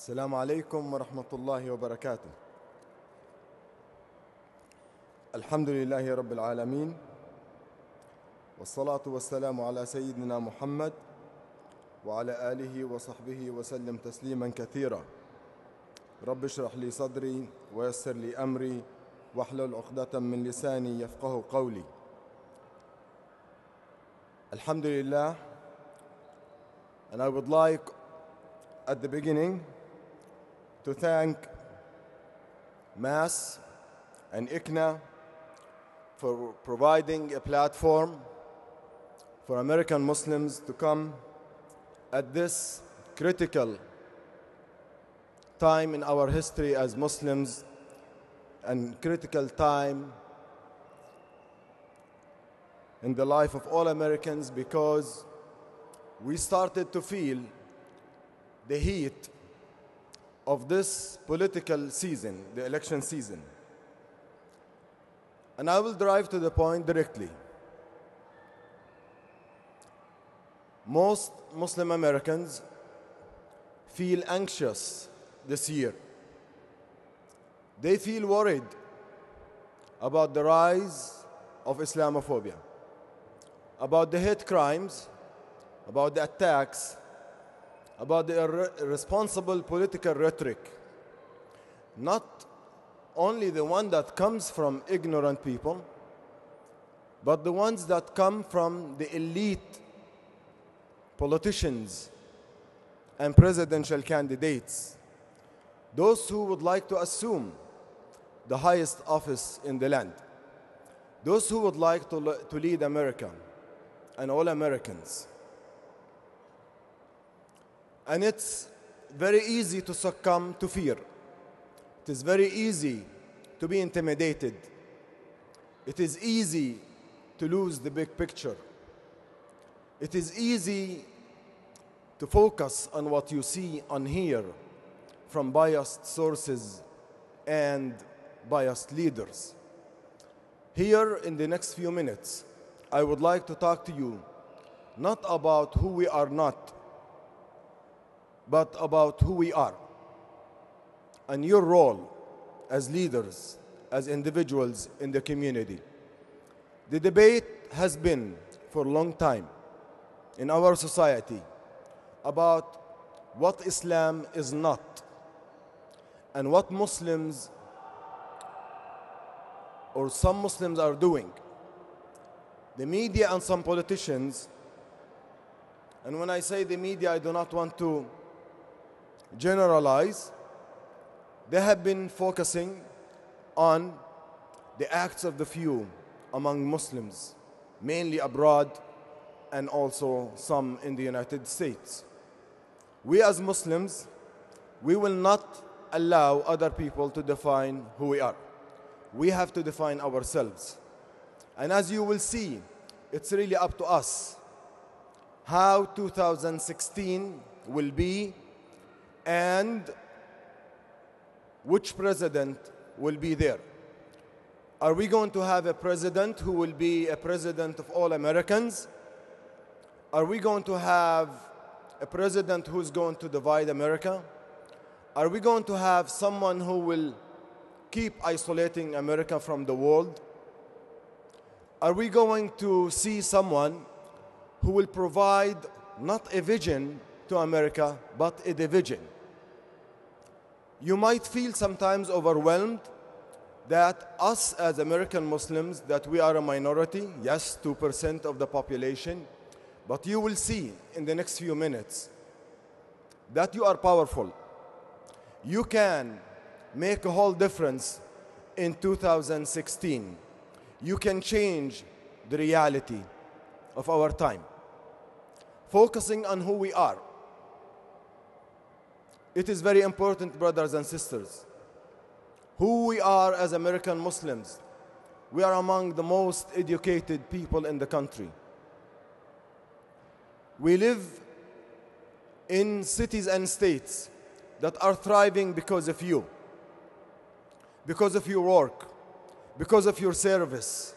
السلام عليكم ورحمة الله وبركاته. الحمد لله رب العالمين، والصلاة والسلام على سيدنا محمد وعلى آله وصحبه وسلم تسليما كثيرا. رب اشرح لي صدري ويسر لي أمري واحلل عقدة من لساني يفقه قولي. Alhamdulillah, and I would like at the beginning to thank MAS and ICNA for providing a platform for American Muslims to come at this critical time in our history as Muslims and critical time in the life of all Americans, because we started to feel the heat of this political season, the election season. And I will drive to the point directly. Most Muslim Americans feel anxious this year. They feel worried about the rise of Islamophobia, about the hate crimes, about the attacks, about the irresponsible political rhetoric. Not only the one that comes from ignorant people, but the ones that come from the elite politicians and presidential candidates, those who would like to assume the highest office in the land, those who would like to lead America and all Americans. And it's very easy to succumb to fear. It is very easy to be intimidated. It is easy to lose the big picture. It is easy to focus on what you see and hear from biased sources and biased leaders. Here in the next few minutes, I would like to talk to you not about who we are not, but about who we are and your role as leaders, as individuals in the community. The debate has been for a long time in our society about what Islam is not and what Muslims or some Muslims are doing. The media and some politicians, and when I say the media, I do not want to generalize, they have been focusing on the acts of the few among Muslims, mainly abroad and also some in the United States. We as Muslims, we will not allow other people to define who we are. We have to define ourselves. And as you will see, it's really up to us how 2016 will be and which president will be there. Are we going to have a president who will be a president of all Americans? Are we going to have a president who's going to divide America? Are we going to have someone who will keep isolating America from the world? Are we going to see someone who will provide not a vision to America, but a division? You might feel sometimes overwhelmed that us as American Muslims, that we are a minority, yes, 2% of the population, but you will see in the next few minutes that you are powerful. You can make a whole difference in 2016. You can change the reality of our time. Focusing on who we are. It is very important, brothers and sisters. Who we are as American Muslims. We are among the most educated people in the country. We live in cities and states that are thriving because of you, because of your work, because of your service,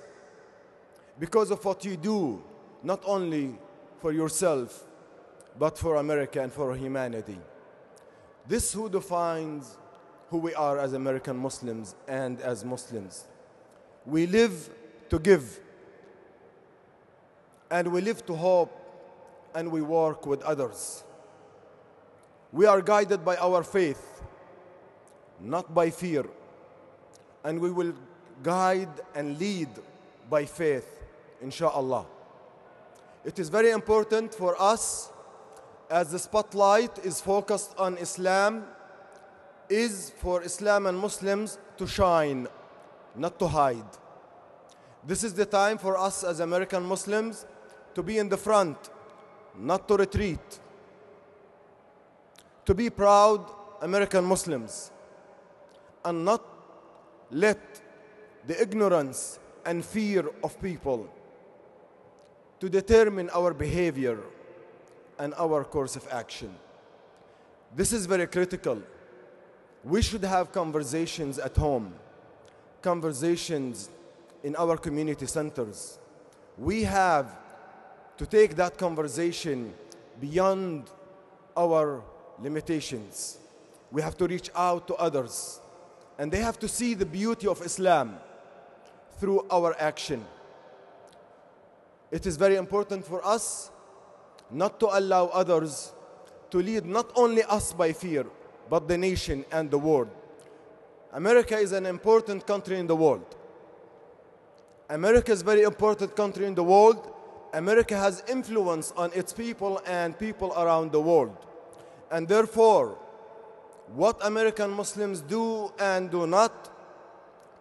because of what you do, not only for yourself, but for America and for humanity. This who defines who we are as American Muslims and as Muslims. We live to give, and we live to hope, and we work with others. We are guided by our faith, not by fear, and we will guide and lead by faith, inshallah. It is very important for us, as the spotlight is focused on Islam, is for Islam and Muslims to shine, not to hide. This is the time for us as American Muslims to be in the front, not to retreat. To be proud American Muslims and not let the ignorance and fear of people to determine our behavior and our course of action. This is very critical. We should have conversations at home, conversations in our community centers. We have to take that conversation beyond our limitations. We have to reach out to others, and they have to see the beauty of Islam through our action. It is very important for us not to allow others to lead not only us by fear, but the nation and the world. America is an important country in the world. America is a very important country in the world. America has influence on its people and people around the world. And therefore, what American Muslims do and do not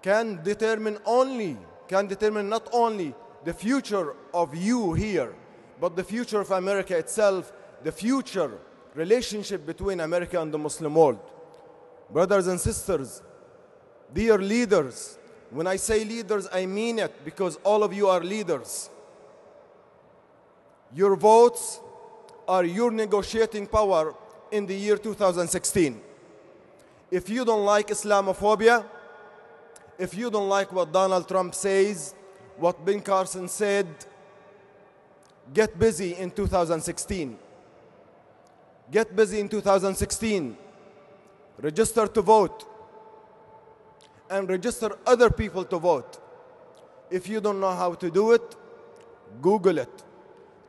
can determine not only the future of you here, but the future of America itself, the future relationship between America and the Muslim world. Brothers and sisters, dear leaders, when I say leaders, I mean it, because all of you are leaders. Your votes are your negotiating power in the year 2016. If you don't like Islamophobia, if you don't like what Donald Trump says, what Ben Carson said, get busy in 2016. Get busy in 2016. Register to vote. And register other people to vote. If you don't know how to do it, Google it.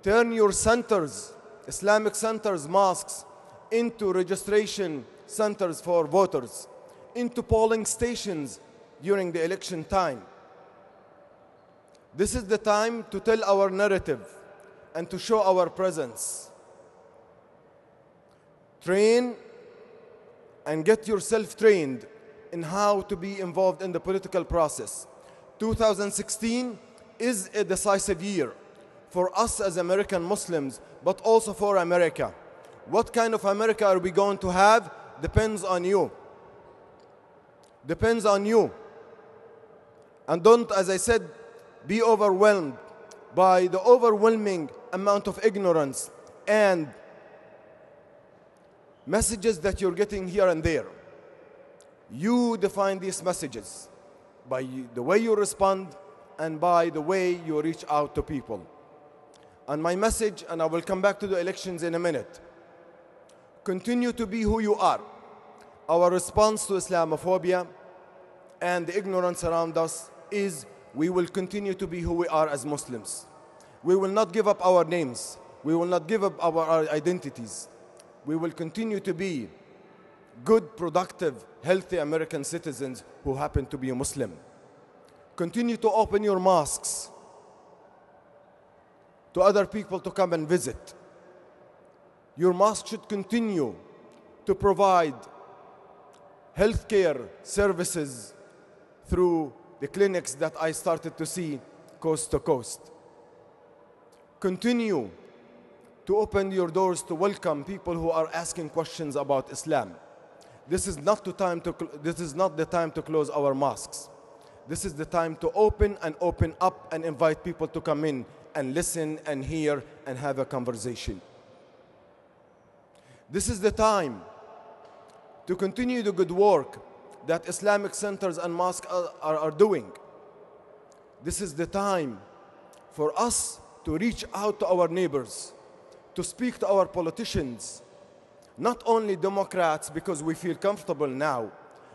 Turn your centers, Islamic centers, mosques, into registration centers for voters, into polling stations during the election time. This is the time to tell our narrative and to show our presence. Train and get yourself trained in how to be involved in the political process. 2016 is a decisive year for us as American Muslims, but also for America. What kind of America are we going to have depends on you. Depends on you. And don't, as I said, be overwhelmed by the overwhelming amount of ignorance and messages that you're getting here and there. You define these messages by the way you respond and by the way you reach out to people. And my message, and I will come back to the elections in a minute, continue to be who you are. Our response to Islamophobia and the ignorance around us is we will continue to be who we are as Muslims. We will not give up our names. We will not give up our identities. We will continue to be good, productive, healthy American citizens who happen to be Muslim. Continue to open your mosques to other people to come and visit. Your mosque should continue to provide healthcare services through the clinics that I started to see coast to coast. Continue to open your doors to welcome people who are asking questions about Islam. This is not the time to close our mosques. This is the time to open up and invite people to come in and listen and hear and have a conversation. This is the time to continue the good work that Islamic centers and mosques are doing. This is the time for us to reach out to our neighbors, to speak to our politicians, not only Democrats because we feel comfortable now,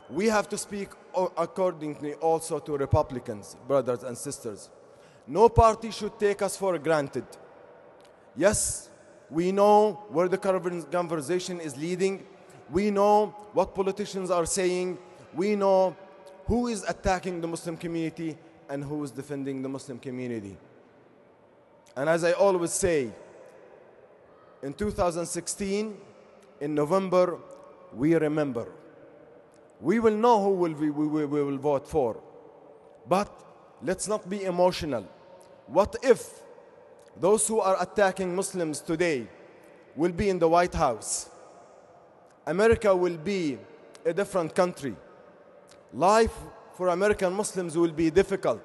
we have to speak accordingly also to Republicans, brothers and sisters. No party should take us for granted. Yes, we know where the conversation is leading. We know what politicians are saying. We know who is attacking the Muslim community and who is defending the Muslim community. And as I always say, in 2016, in November, we remember. We will know who we will vote for. But let's not be emotional. What if those who are attacking Muslims today will be in the White House? America will be a different country. Life for American Muslims will be difficult.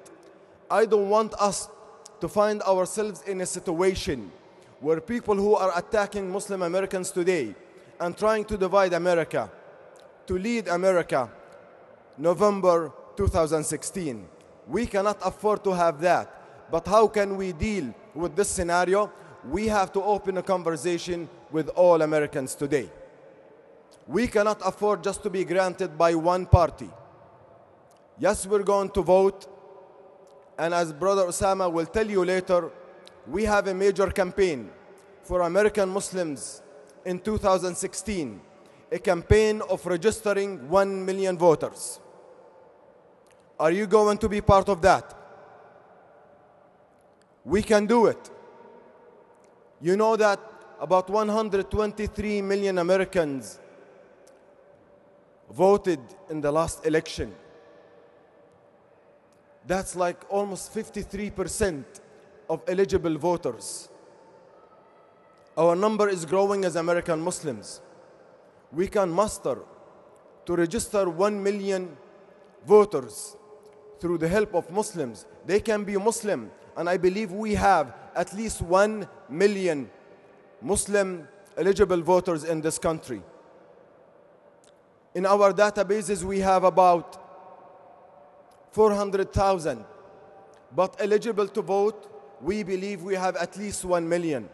I don't want us to find ourselves in a situation where people who are attacking Muslim Americans today and trying to divide America, to lead America, November 2016. We cannot afford to have that. But how can we deal with this scenario? We have to open a conversation with all Americans today. We cannot afford just to be granted by one party. Yes, we're going to vote. And as Brother Osama will tell you later, we have a major campaign for American Muslims in 2016, a campaign of registering 1 million voters. Are you going to be part of that? We can do it. You know that about 123 million Americans voted in the last election. That's like almost 53% of eligible voters. Our number is growing as American Muslims. We can muster to register 1 million voters through the help of Muslims. They can be Muslim, and I believe we have at least 1 million Muslim eligible voters in this country. In our databases, we have about 400,000, but eligible to vote, we believe we have at least 1 million.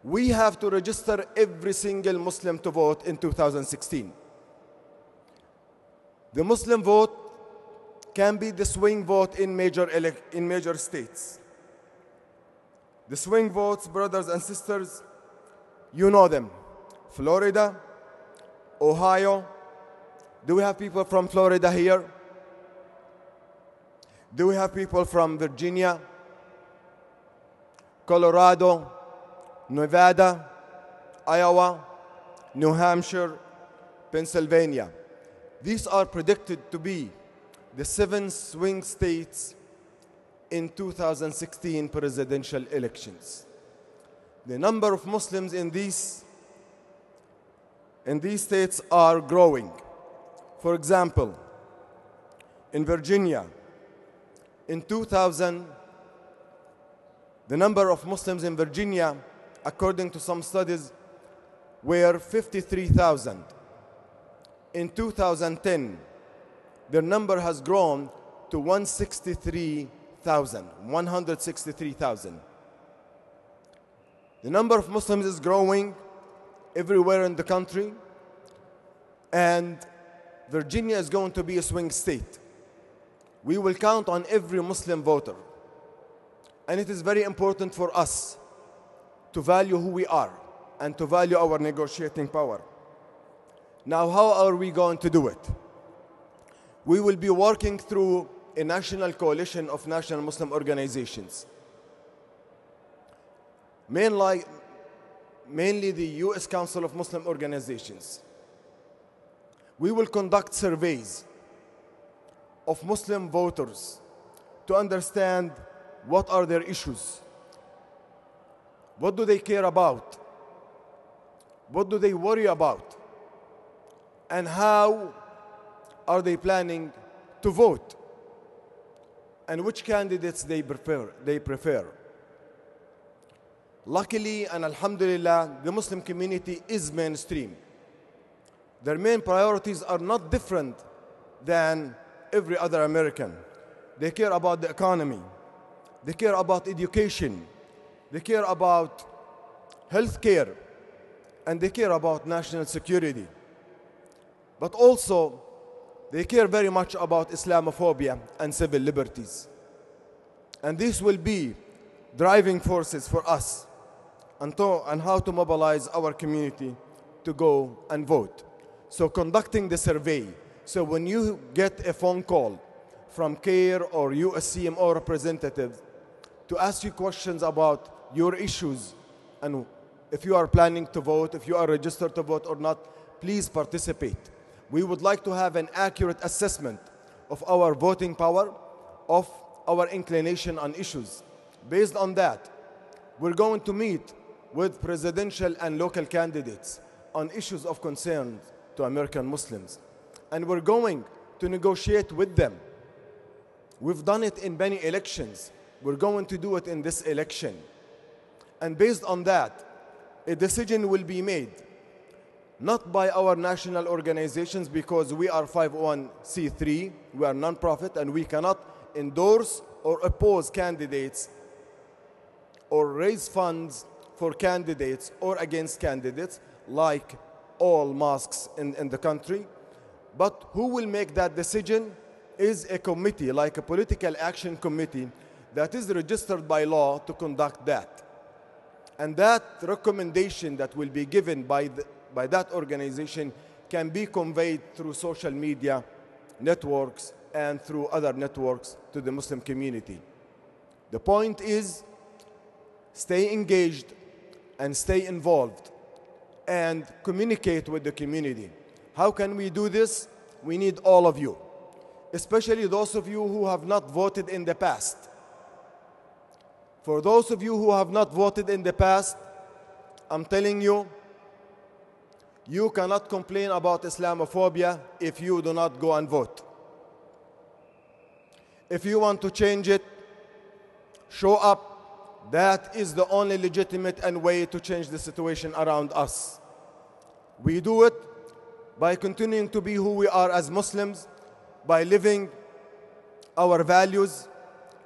We have to register every single Muslim to vote in 2016. The Muslim vote can be the swing vote in major states. The swing votes, brothers and sisters, you know them. Florida, Ohio. Do we have people from Florida here? Do we have people from Virginia, Colorado, Nevada, Iowa, New Hampshire, Pennsylvania? These are predicted to be the 7 swing states in 2016 presidential elections. The number of Muslims in these states are growing. For example, in Virginia, in 2000, the number of Muslims in Virginia, according to some studies, were 53,000. In 2010, their number has grown to 163,000. The number of Muslims is growing everywhere in the country, and Virginia is going to be a swing state. We will count on every Muslim voter. And it is very important for us to value who we are and to value our negotiating power. Now, how are we going to do it? We will be working through a national coalition of national Muslim organizations. Mainly the U.S. Council of Muslim Organizations. We will conduct surveys of Muslim voters to understand what are their issues. What do they care about? What do they worry about? And how are they planning to vote? And which candidates they prefer. Luckily and alhamdulillah, the Muslim community is mainstream. Their main priorities are not different than every other American. They care about the economy. They care about education. They care about health care. and they care about national security. But also, they care very much about Islamophobia and civil liberties. And this will be driving forces for us on how to mobilize our community to go and vote. So conducting the survey, so when you get a phone call from CARE or USCMO representative to ask you questions about your issues and if you are planning to vote, if you are registered to vote or not, please participate. We would like to have an accurate assessment of our voting power, of our inclination on issues. Based on that, we're going to meet with presidential and local candidates on issues of concern to American Muslims. And we're going to negotiate with them. We've done it in many elections. We're going to do it in this election. And based on that, a decision will be made, not by our national organizations because we are 501c3, we are non-profit, and we cannot endorse or oppose candidates or raise funds for candidates or against candidates like all mosques in the country. But who will make that decision is a committee, like a political action committee that is registered by law to conduct that. And that recommendation that will be given by that organization can be conveyed through social media networks and through other networks to the Muslim community. The point is, stay engaged and stay involved and communicate with the community. How can we do this? We need all of you, especially those of you who have not voted in the past. For those of you who have not voted in the past, I'm telling you, you cannot complain about Islamophobia if you do not go and vote. If you want to change it, show up. That is the only legitimate and way to change the situation around us. We do it by continuing to be who we are as Muslims, by living our values,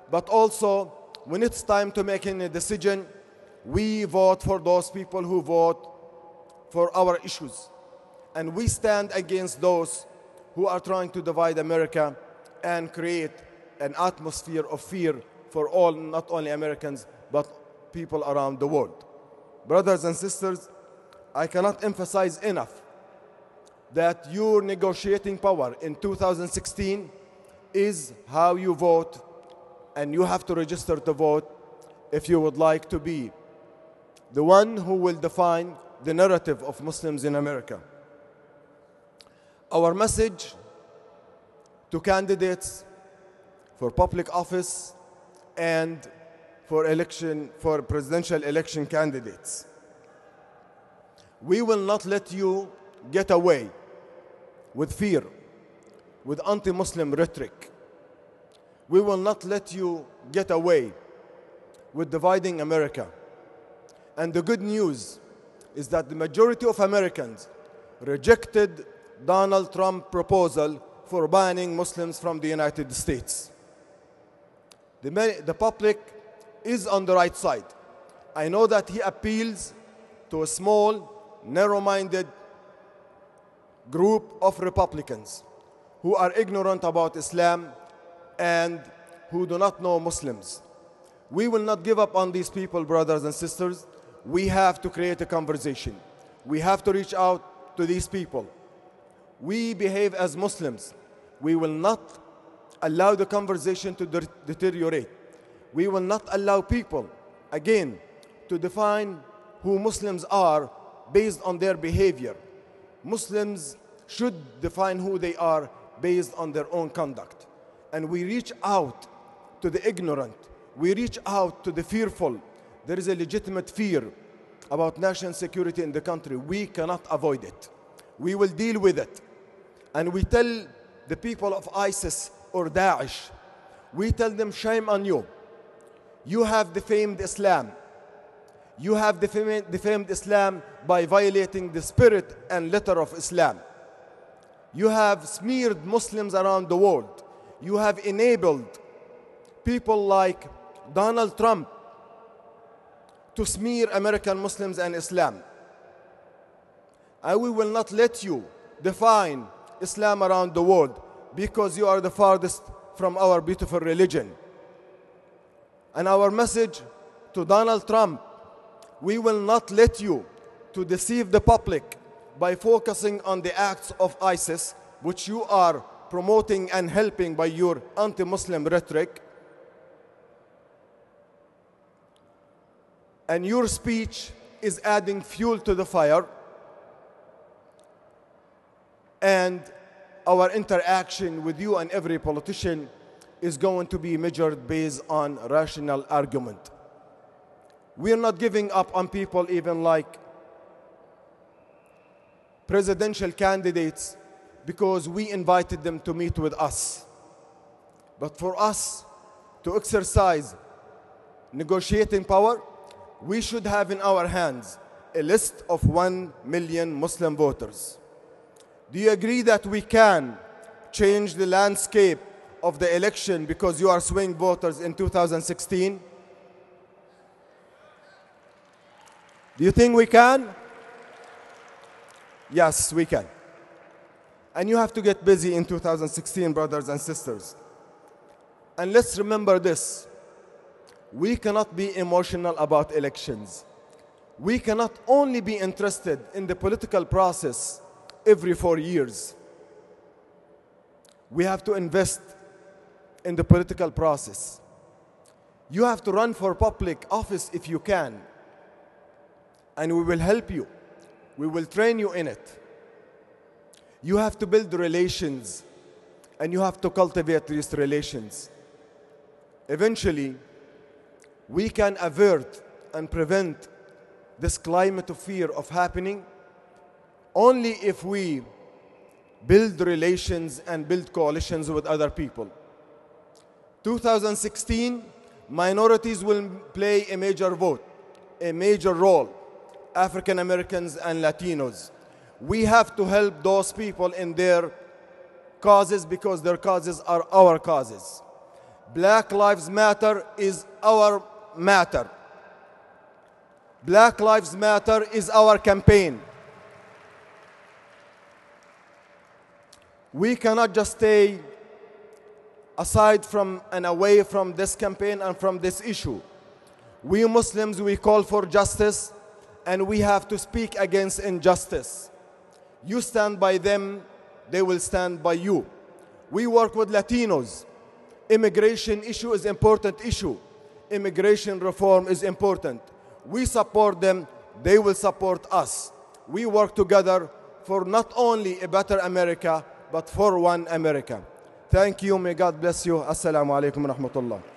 but also when it's time to make a decision, we vote for those people who vote for our issues. And we stand against those who are trying to divide America and create an atmosphere of fear for all, not only Americans, but people around the world. Brothers and sisters, I cannot emphasize enough that your negotiating power in 2016 is how you vote, and you have to register to vote if you would like to be the one who will define the narrative of Muslims in America. Our message to candidates for public office and for presidential election candidates: we will not let you get away with fear, with anti-Muslim rhetoric. We will not let you get away with dividing America. And the good news is that the majority of Americans rejected Donald Trump's proposal for banning Muslims from the United States. The public is on the right side. I know that he appeals to a small, narrow-minded group of Republicans who are ignorant about Islam and who do not know Muslims. We will not give up on these people, brothers and sisters. We have to create a conversation. We have to reach out to these people. We behave as Muslims. We will not allow the conversation to deteriorate. We will not allow people, again, to define who Muslims are based on their behavior. Muslims should define who they are based on their own conduct. And we reach out to the ignorant. We reach out to the fearful. There is a legitimate fear about national security in the country. We cannot avoid it. We will deal with it. And we tell the people of ISIS or Daesh, we tell them, shame on you. You have defamed Islam. You have defamed Islam by violating the spirit and letter of Islam. You have smeared Muslims around the world. You have enabled people like Donald Trump to smear American Muslims and Islam. And we will not let you define Islam around the world because you are the farthest from our beautiful religion. And our message to Donald Trump, we will not let you to deceive the public by focusing on the acts of ISIS, which you are promoting and helping by your anti-Muslim rhetoric. And your speech is adding fuel to the fire. And our interaction with you and every politician is going to be measured based on rational argument. We are not giving up on people even like presidential candidates because we invited them to meet with us. But for us to exercise negotiating power, we should have in our hands a list of 1 million Muslim voters. Do you agree that we can change the landscape of the election because you are swing voters in 2016? Do you think we can? Yes, we can. And you have to get busy in 2016, brothers and sisters. And let's remember this. We cannot be emotional about elections. We cannot only be interested in the political process every 4 years. We have to invest in the political process. You have to run for public office if you can. And we will help you. We will train you in it. You have to build relations, and you have to cultivate these relations. Eventually, we can avert and prevent this climate of fear of happening only if we build relations and build coalitions with other people. 2016, minorities will play a major role. African Americans and Latinos. We have to help those people in their causes because their causes are our causes. Black Lives Matter is our matter. Black Lives Matter is our campaign. We cannot just stay aside from and away from this campaign and from this issue. We Muslims, we call for justice, and we have to speak against injustice. You stand by them, they will stand by you. We work with Latinos. Immigration issue is an important issue. Immigration reform is important. We support them, they will support us. We work together for not only a better America, but for one America. Thank you, may God bless you. Assalamu alaikum wa rahmatullah.